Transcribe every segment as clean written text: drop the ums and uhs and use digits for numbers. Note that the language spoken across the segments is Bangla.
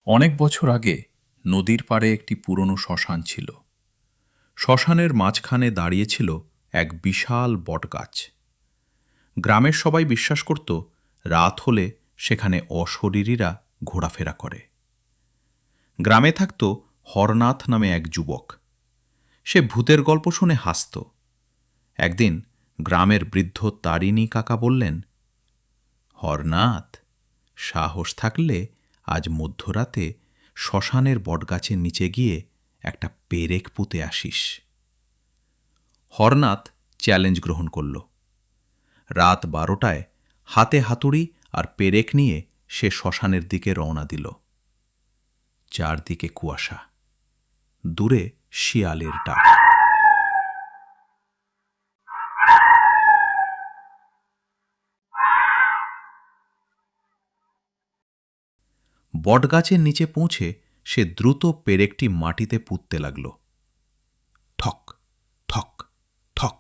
অনেক বছর আগে নদীর পাড়ে একটি পুরনো শ্মশান ছিল। শ্মশানের মাঝখানে দাঁড়িয়েছিল এক বিশাল বটগাছ। গ্রামের সবাই বিশ্বাস করত রাত হলে সেখানে অশরীরীরা ঘোরাফেরা করে। গ্রামে থাকত হরনাথ নামে এক যুবক। সে ভূতের গল্প শুনে হাসত। একদিন গ্রামের বৃদ্ধ তারিণী কাকা বললেন, হরনাথ, সাহস থাকলে আজ মধ্যরাতে শ্মশানের বটগাছের নিচে গিয়ে একটা পেরেক পুঁতে আসিস। হরনাথ চ্যালেঞ্জ গ্রহণ করল। রাত 12টায় হাতে হাতুড়ি আর পেরেক নিয়ে সে শ্মশানের দিকে রওনা দিল। চারদিকে কুয়াশা, দূরে শিয়ালের ডাক। বটগাছের নিচে পৌঁছে সে দ্রুত পেরেকটি মাটিতে পুঁততে লাগল। ঠক ঠক ঠক।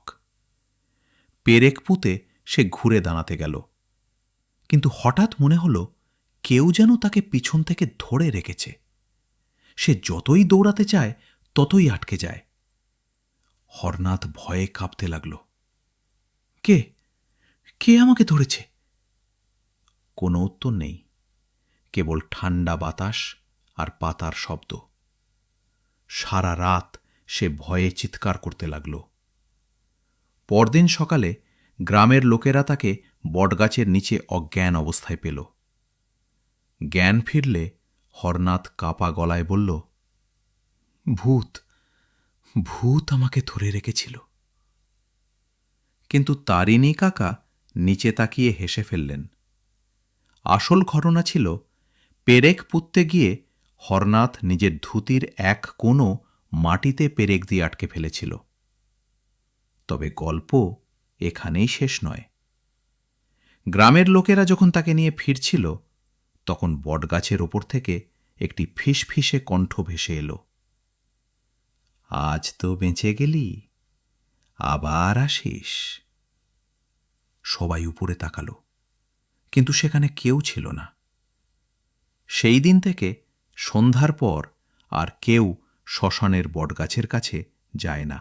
পেরেক পুঁতে সে ঘুরে দাঁড়াতে গেল, কিন্তু হঠাৎ মনে হল কেউ যেন তাকে পিছন থেকে ধরে রেখেছে। সে যতই দৌড়াতে চায় ততই আটকে যায়। হরনাথ ভয়ে কাঁপতে লাগল। কে কে আমাকে ধরেছে? কোনো উত্তর নেই, কেবল ঠান্ডা বাতাস আর পাতার শব্দ। সারা রাত সে ভয়ে চিৎকার করতে লাগল। পরদিন সকালে গ্রামের লোকেরা তাকে বটগাছের নিচে অজ্ঞান অবস্থায় পেল। জ্ঞান ফিরলে হরনাথ কাপা গলায় বলল, ভূত ভূত আমাকে ধরে রেখেছিল। কিন্তু তারিণী কাকা নিচে তাকিয়ে হেসে ফেললেন। আসল ঘটনা ছিল, পেরেক পুঁততে গিয়ে হরনাথ নিজের ধুতির এক কোণো মাটিতে পেরেক দিয়ে আটকে ফেলেছিল। তবে গল্প এখানেই শেষ নয়। গ্রামের লোকেরা যখন তাকে নিয়ে ফিরছিল, তখন বটগাছের ওপর থেকে একটি ফিসফিসে কণ্ঠ ভেসে এলো, আজ তো বেঁচে গেলি, আবার আসিস। সবাই উপরে তাকালো, কিন্তু সেখানে কেউ ছিল না। সেই দিন থেকে সন্ধ্যার পর আর কেউ শ্মশানের বটগাছের কাছে যায় না।